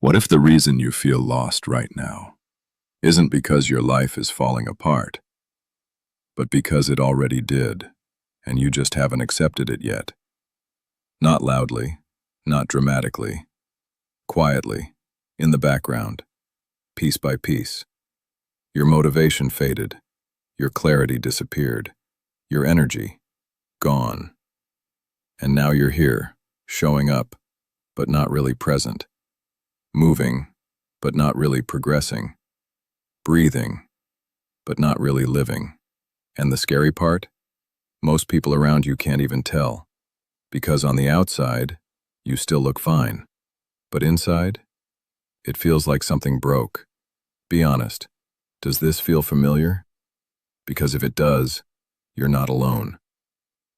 What if the reason you feel lost right now isn't because your life is falling apart, but because it already did, and you just haven't accepted it yet? Not loudly, not dramatically, quietly, in the background, piece by piece. Your motivation faded, your clarity disappeared, your energy gone. And now you're here, showing up, but not really present. Moving, but not really progressing. Breathing, but not really living. And the scary part? Most people around you can't even tell. Because on the outside, you still look fine. But inside, it feels like something broke. Be honest, does this feel familiar? Because if it does, you're not alone.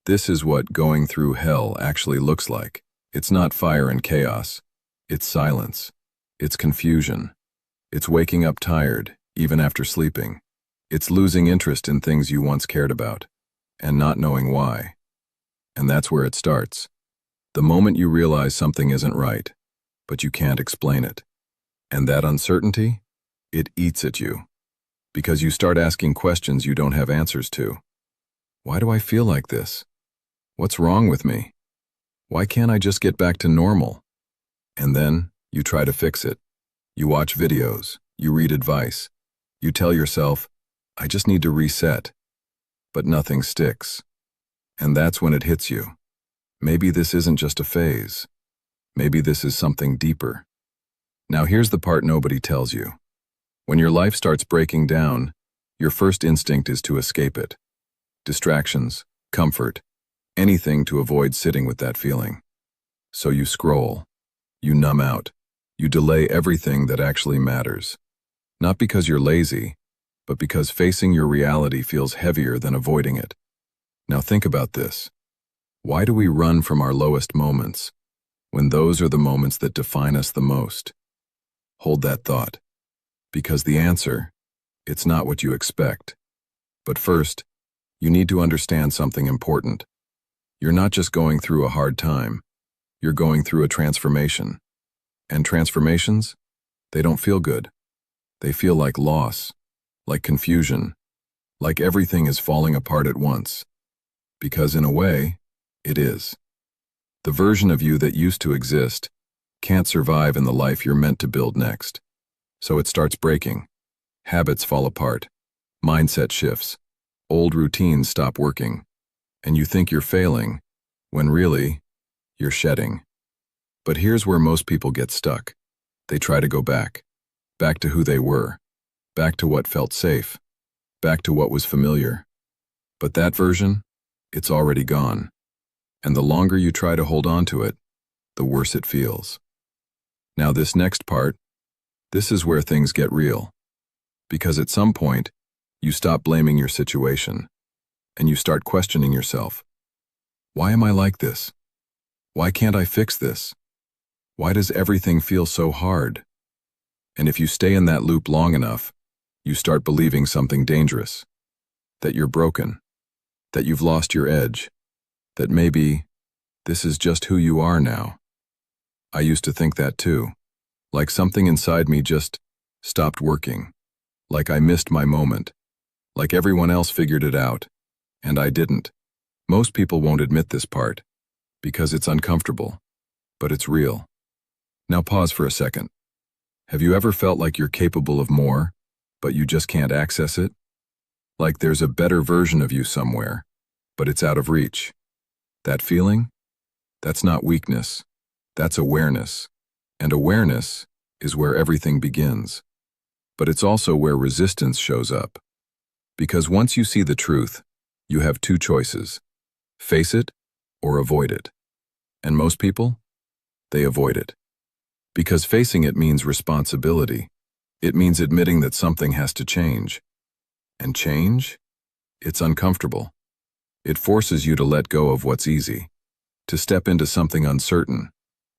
This is what going through hell actually looks like. It's not fire and chaos. It's silence. It's confusion. It's waking up tired, even after sleeping. It's losing interest in things you once cared about, and not knowing why. And that's where it starts. The moment you realize something isn't right, but you can't explain it. And that uncertainty, it eats at you. Because you start asking questions you don't have answers to. Why do I feel like this? What's wrong with me? Why can't I just get back to normal? And then, you try to fix it. You watch videos, you read advice. You tell yourself, I just need to reset. But nothing sticks. And that's when it hits you. Maybe this isn't just a phase. Maybe this is something deeper. Now here's the part nobody tells you. When your life starts breaking down, your first instinct is to escape it. Distractions, comfort, anything to avoid sitting with that feeling. So you scroll. You numb out. You delay everything that actually matters. Not because you're lazy, but because facing your reality feels heavier than avoiding it. Now think about this. Why do we run from our lowest moments, when those are the moments that define us the most? Hold that thought. Because the answer, it's not what you expect. But first, you need to understand something important. You're not just going through a hard time. You're going through a transformation. And transformations, they don't feel good. They feel like loss, like confusion, like everything is falling apart at once. Because in a way, it is. The version of you that used to exist can't survive in the life you're meant to build next. So it starts breaking. Habits fall apart. Mindset shifts. Old routines stop working. And you think you're failing, when really, you're shedding. But here's where most people get stuck. They try to go back. Back to who they were. Back to what felt safe. Back to what was familiar. But that version, it's already gone. And the longer you try to hold on to it, the worse it feels. Now this next part, this is where things get real. Because at some point, you stop blaming your situation, and you start questioning yourself. Why am I like this? Why can't I fix this? Why does everything feel so hard? And if you stay in that loop long enough, you start believing something dangerous. That you're broken. That you've lost your edge. That maybe this is just who you are now. I used to think that too. Like something inside me just stopped working. Like I missed my moment. Like everyone else figured it out. And I didn't. Most people won't admit this part. Because it's uncomfortable. But it's real. Now pause for a second. Have you ever felt like you're capable of more, but you just can't access it? Like there's a better version of you somewhere, but it's out of reach. That feeling? That's not weakness. That's awareness. And awareness is where everything begins. But it's also where resistance shows up. Because once you see the truth, you have two choices. Face it or avoid it. And most people, they avoid it. Because facing it means responsibility. It means admitting that something has to change. And change? It's uncomfortable. It forces you to let go of what's easy, to step into something uncertain,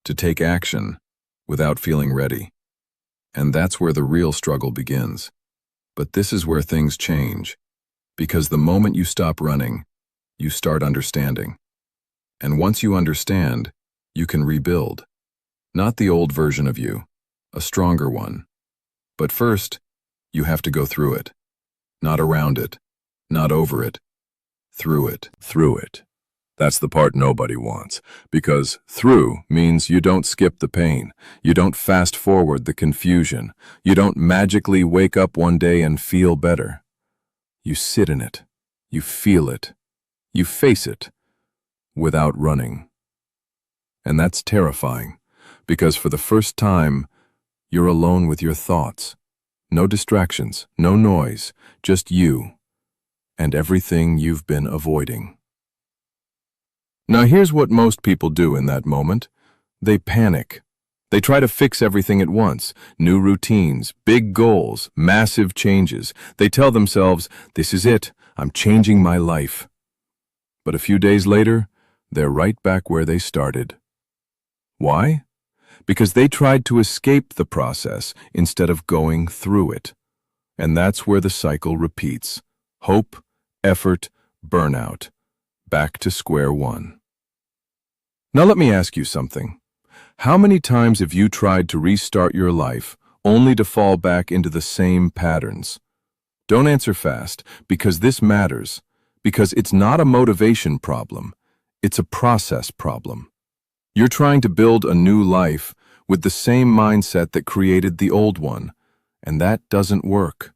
to take action without feeling ready. And that's where the real struggle begins. But this is where things change. Because the moment you stop running, you start understanding. And once you understand, you can rebuild. Not the old version of you, a stronger one. But first, you have to go through it. Not around it, not over it, through it. Through it. That's the part nobody wants, because through means you don't skip the pain, you don't fast forward the confusion, you don't magically wake up one day and feel better. You sit in it, you feel it, you face it, without running. And that's terrifying, because for the first time, you're alone with your thoughts. No distractions, no noise, just you, and everything you've been avoiding. Now here's what most people do in that moment. They panic. They try to fix everything at once. New routines, big goals, massive changes. They tell themselves, this is it, I'm changing my life. But a few days later, they're right back where they started. Why? Because they tried to escape the process instead of going through it. And that's where the cycle repeats. Hope, effort, burnout. Back to square one. Now let me ask you something. How many times have you tried to restart your life only to fall back into the same patterns? Don't answer fast, because this matters. Because it's not a motivation problem. It's a process problem. You're trying to build a new life with the same mindset that created the old one, and that doesn't work.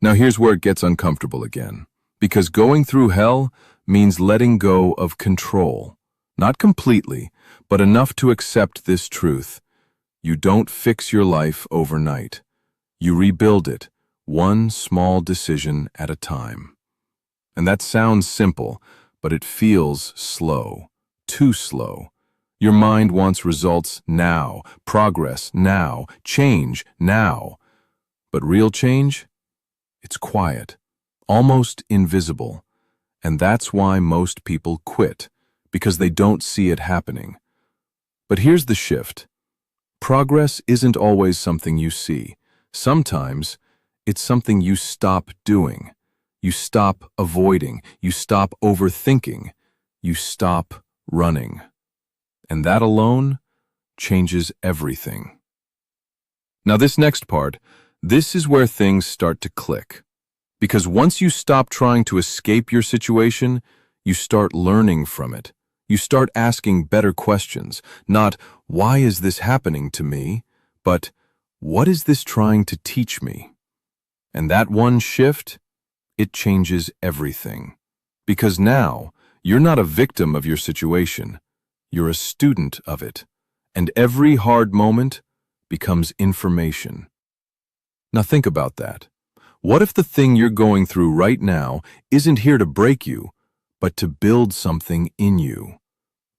Now here's where it gets uncomfortable again, because going through hell means letting go of control. Not completely, but enough to accept this truth. You don't fix your life overnight. You rebuild it, one small decision at a time. And that sounds simple, but it feels slow, too slow. Your mind wants results now, progress now, change now. But real change? It's quiet, almost invisible. And that's why most people quit, because they don't see it happening. But here's the shift. Progress isn't always something you see. Sometimes it's something you stop doing. You stop avoiding. You stop overthinking. You stop running. And that alone changes everything. Now this next part, this is where things start to click. Because once you stop trying to escape your situation, you start learning from it. You start asking better questions, not, why is this happening to me, but, what is this trying to teach me? And that one shift, it changes everything. Because now, you're not a victim of your situation. You're a student of it. And every hard moment becomes information. Now think about that. What if the thing you're going through right now isn't here to break you, but to build something in you?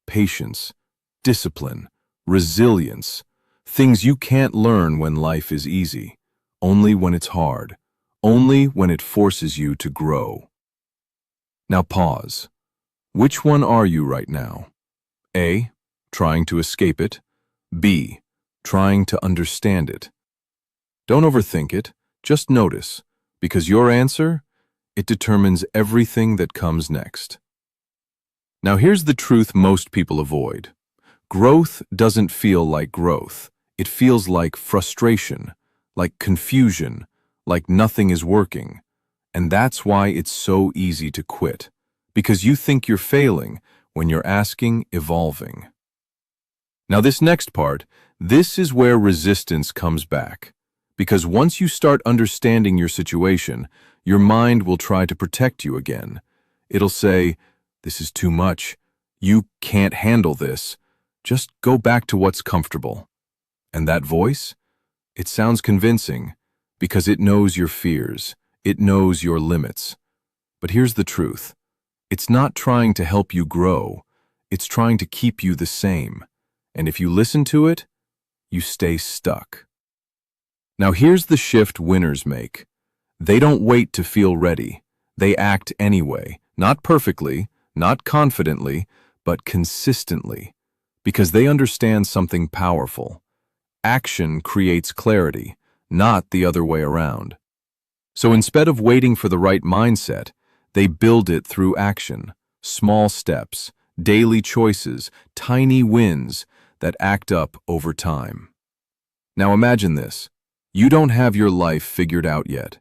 Patience, discipline, resilience, things you can't learn when life is easy, only when it's hard, only when it forces you to grow. Now pause. Which one are you right now? A, trying to escape it. B, trying to understand it. Don't overthink it, just notice, because your answer, it determines everything that comes next. Now here's the truth most people avoid. Growth doesn't feel like growth. It feels like frustration, like confusion, like nothing is working. And that's why it's so easy to quit, because you think you're failing when you're asking evolving. Now this next part, this is where resistance comes back. Because once you start understanding your situation, your mind will try to protect you again. It'll say, this is too much. You can't handle this. Just go back to what's comfortable. And that voice? It sounds convincing because it knows your fears. It knows your limits. But here's the truth. It's not trying to help you grow. It's trying to keep you the same. And if you listen to it, you stay stuck. Now here's the shift winners make. They don't wait to feel ready. They act anyway, not perfectly, not confidently, but consistently, because they understand something powerful. Action creates clarity, not the other way around. So instead of waiting for the right mindset, they build it through action, small steps, daily choices, tiny wins that act up over time. Now imagine this. You don't have your life figured out yet.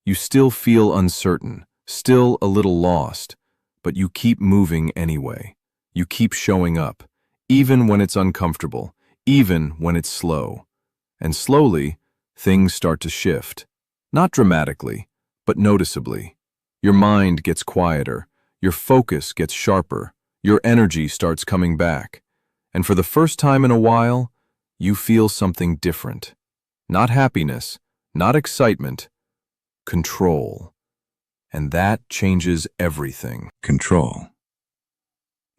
You still feel uncertain, still a little lost, but you keep moving anyway. You keep showing up, even when it's uncomfortable, even when it's slow. And slowly, things start to shift. Not dramatically, but noticeably. Your mind gets quieter, your focus gets sharper, your energy starts coming back. And for the first time in a while, you feel something different. Not happiness, not excitement, control. And that changes everything. Control.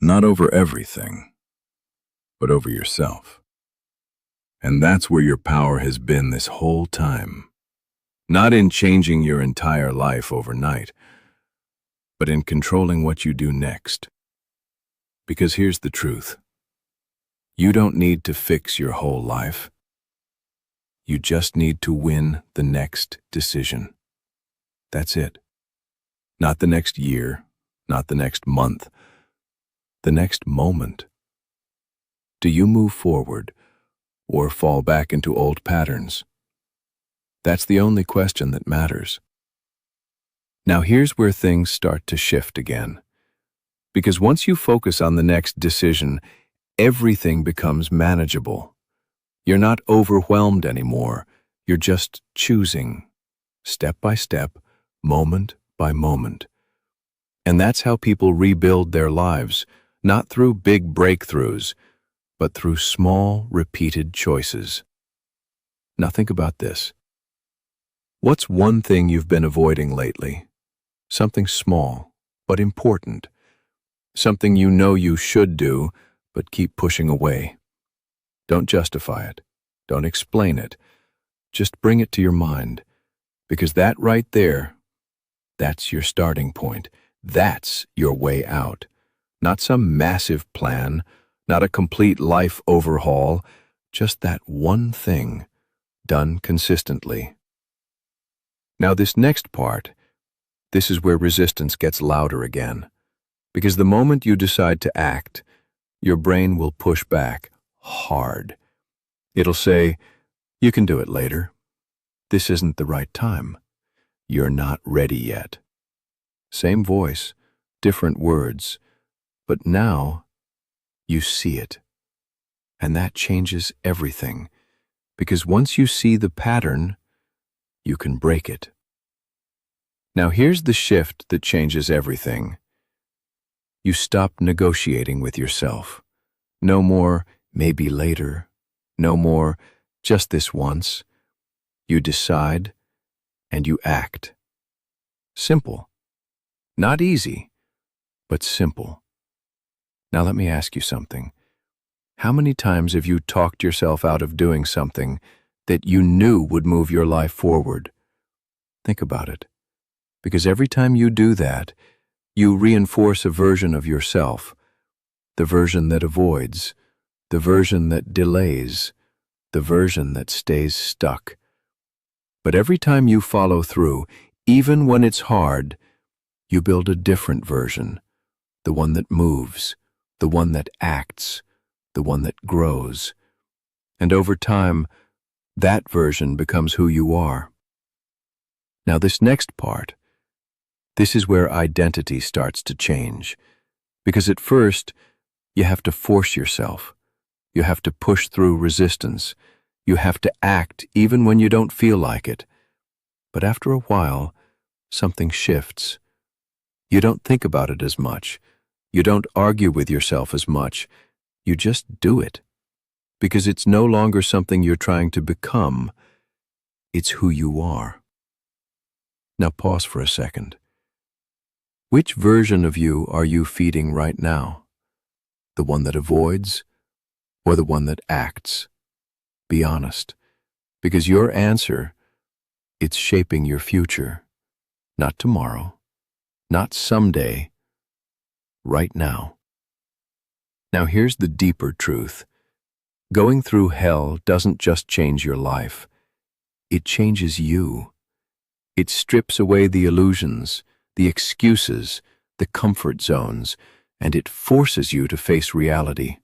Not over everything, but over yourself. And that's where your power has been this whole time. Not in changing your entire life overnight, but in controlling what you do next. Because here's the truth. You don't need to fix your whole life. You just need to win the next decision. That's it. Not the next year, not the next month, the next moment. Do you move forward or fall back into old patterns? That's the only question that matters. Now here's where things start to shift again. Because once you focus on the next decision, everything becomes manageable. You're not overwhelmed anymore. You're just choosing, step by step, moment by moment. And that's how people rebuild their lives, not through big breakthroughs, but through small, repeated choices. Now think about this. What's one thing you've been avoiding lately? Something small, but important. Something you know you should do, but keep pushing away. Don't justify it. Don't explain it. Just bring it to your mind. Because that right there, that's your starting point. That's your way out. Not some massive plan, not a complete life overhaul, just that one thing, done consistently. Now this next part, this is where resistance gets louder again. Because the moment you decide to act, your brain will push back hard. It'll say, you can do it later. This isn't the right time. You're not ready yet. Same voice, different words, but now you see it. And that changes everything, because once you see the pattern, you can break it. Now here's the shift that changes everything. You stop negotiating with yourself. No more, maybe later. No more, just this once. You decide, and you act. Simple. Not easy, but simple. Now let me ask you something. How many times have you talked yourself out of doing something that you knew would move your life forward? Think about it. Because every time you do that, you reinforce a version of yourself, the version that avoids, the version that delays, the version that stays stuck. But every time you follow through, even when it's hard, you build a different version, the one that moves, the one that acts, the one that grows. And over time, that version becomes who you are. Now this next part, this is where identity starts to change. Because at first, you have to force yourself. You have to push through resistance. You have to act even when you don't feel like it. But after a while, something shifts. You don't think about it as much. You don't argue with yourself as much. You just do it. Because it's no longer something you're trying to become. It's who you are. Now pause for a second. Which version of you are you feeding right now? The one that avoids, or the one that acts? Be honest, because your answer, it's shaping your future. Not tomorrow, not someday, right now. Now here's the deeper truth. Going through hell doesn't just change your life. It changes you. It strips away the illusions, the excuses, the comfort zones, and it forces you to face reality.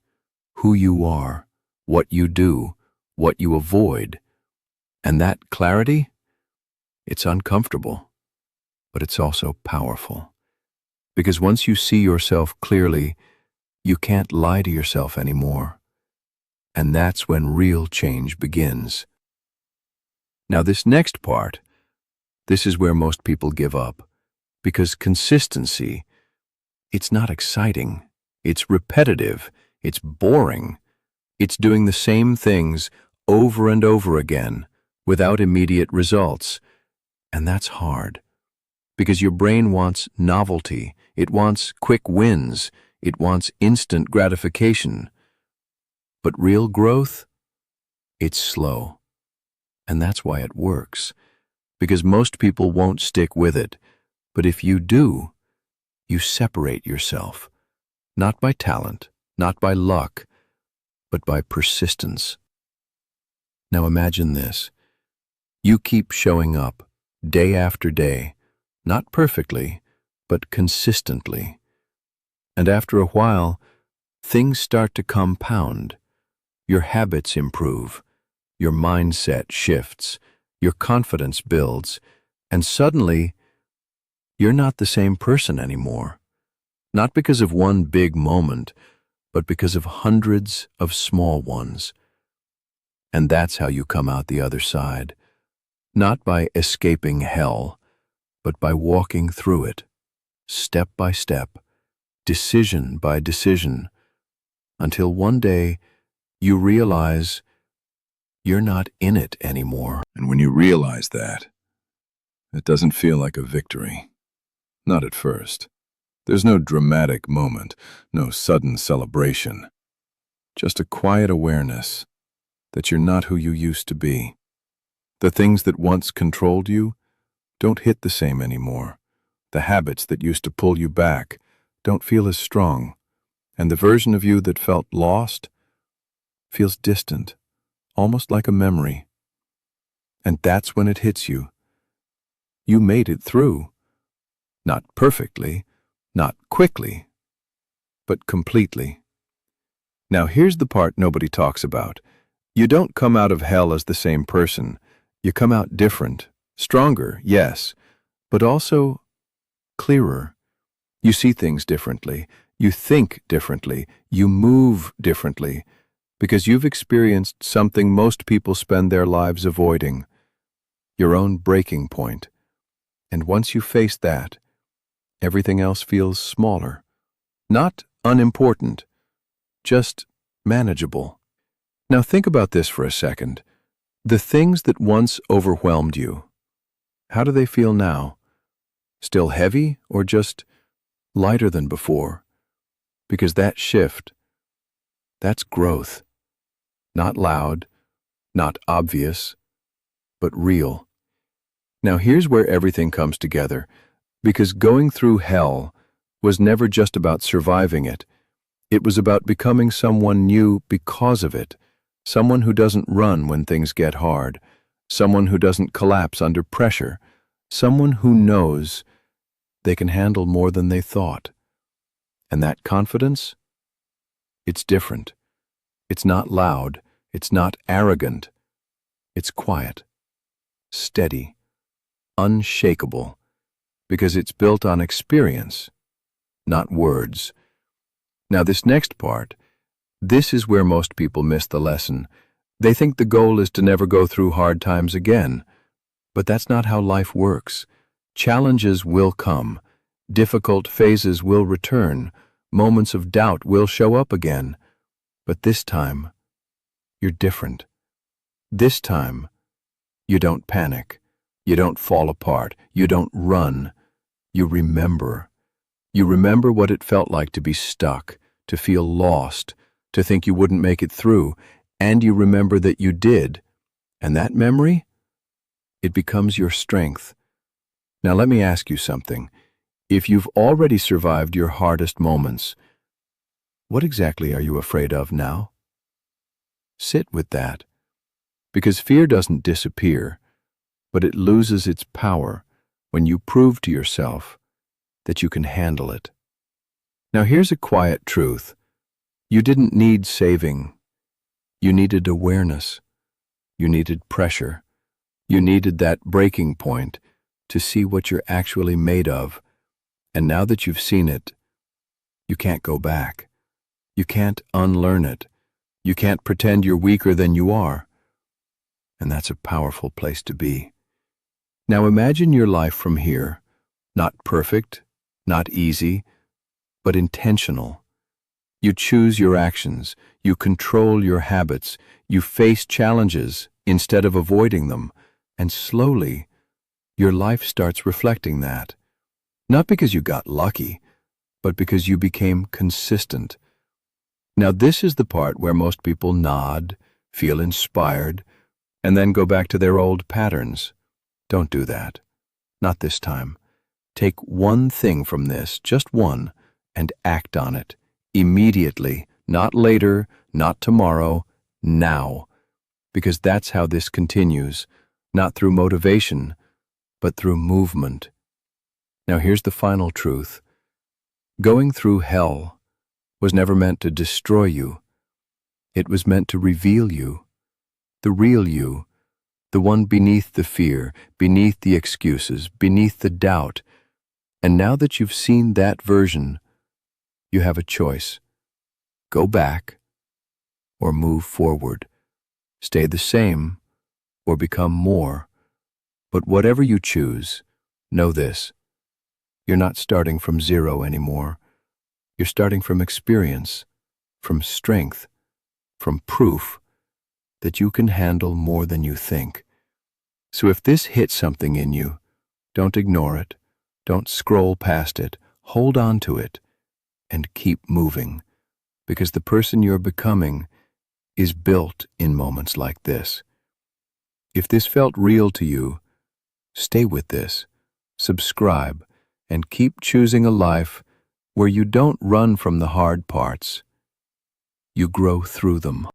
Who you are, what you do, what you avoid. And that clarity, it's uncomfortable, but it's also powerful. Because once you see yourself clearly, you can't lie to yourself anymore. And that's when real change begins. Now, this next part, this is where most people give up. Because consistency, it's not exciting. It's repetitive. It's boring. It's doing the same things over and over again without immediate results. And that's hard. Because your brain wants novelty. It wants quick wins. It wants instant gratification. But real growth, it's slow. And that's why it works. Because most people won't stick with it. But if you do, you separate yourself. Not by talent, not by luck, but by persistence. Now imagine this. You keep showing up, day after day, not perfectly, but consistently. And after a while, things start to compound. Your habits improve, your mindset shifts, your confidence builds, and suddenly, you're not the same person anymore. Not because of one big moment, but because of hundreds of small ones. And that's how you come out the other side. Not by escaping hell, but by walking through it, step by step, decision by decision, until one day you realize you're not in it anymore. And when you realize that, it doesn't feel like a victory. Not at first. There's no dramatic moment, no sudden celebration. Just a quiet awareness that you're not who you used to be. The things that once controlled you don't hit the same anymore. The habits that used to pull you back don't feel as strong. And the version of you that felt lost feels distant, almost like a memory. And that's when it hits you. You made it through. Not perfectly, not quickly, but completely. Now here's the part nobody talks about. You don't come out of hell as the same person. You come out different, stronger, yes, but also clearer. You see things differently. You think differently. You move differently. Because you've experienced something most people spend their lives avoiding. Your own breaking point. And once you face that, everything else feels smaller. Not unimportant, just manageable. Now think about this for a second. The things that once overwhelmed you, how do they feel now? Still heavy or just lighter than before? Because that shift, that's growth. Not loud, not obvious, but real. Now here's where everything comes together. Because going through hell was never just about surviving it. It was about becoming someone new because of it. Someone who doesn't run when things get hard. Someone who doesn't collapse under pressure. Someone who knows they can handle more than they thought. And that confidence? It's different. It's not loud. It's not arrogant. It's quiet, steady, unshakable. Because it's built on experience, not words. Now this next part, this is where most people miss the lesson. They think the goal is to never go through hard times again. But that's not how life works. Challenges will come. Difficult phases will return. Moments of doubt will show up again. But this time, you're different. This time, you don't panic. You don't fall apart. You don't run. You remember. You remember what it felt like to be stuck, to feel lost, to think you wouldn't make it through, and you remember that you did. And that memory, it becomes your strength. Now let me ask you something. If you've already survived your hardest moments, what exactly are you afraid of now? Sit with that. Because fear doesn't disappear, but it loses its power when you prove to yourself that you can handle it. Now here's a quiet truth. You didn't need saving. You needed awareness. You needed pressure. You needed that breaking point to see what you're actually made of. And now that you've seen it, you can't go back. You can't unlearn it. You can't pretend you're weaker than you are. And that's a powerful place to be. Now imagine your life from here, not perfect, not easy, but intentional. You choose your actions, you control your habits, you face challenges instead of avoiding them, and slowly, your life starts reflecting that. Not because you got lucky, but because you became consistent. Now this is the part where most people nod, feel inspired, and then go back to their old patterns. Don't do that. Not this time. Take one thing from this, just one, and act on it. Immediately, not later, not tomorrow, now. Because that's how this continues, not through motivation, but through movement. Now here's the final truth. Going through hell was never meant to destroy you. It was meant to reveal you, the real you, the one beneath the fear, beneath the excuses, beneath the doubt. And now that you've seen that version, you have a choice. Go back or move forward. Stay the same or become more. But whatever you choose, know this. You're not starting from zero anymore. You're starting from experience, from strength, from proof that you can handle more than you think. So if this hits something in you, don't ignore it. Don't scroll past it. Hold on to it and keep moving, because the person you're becoming is built in moments like this. If this felt real to you, stay with this, subscribe, and keep choosing a life where you don't run from the hard parts. You grow through them.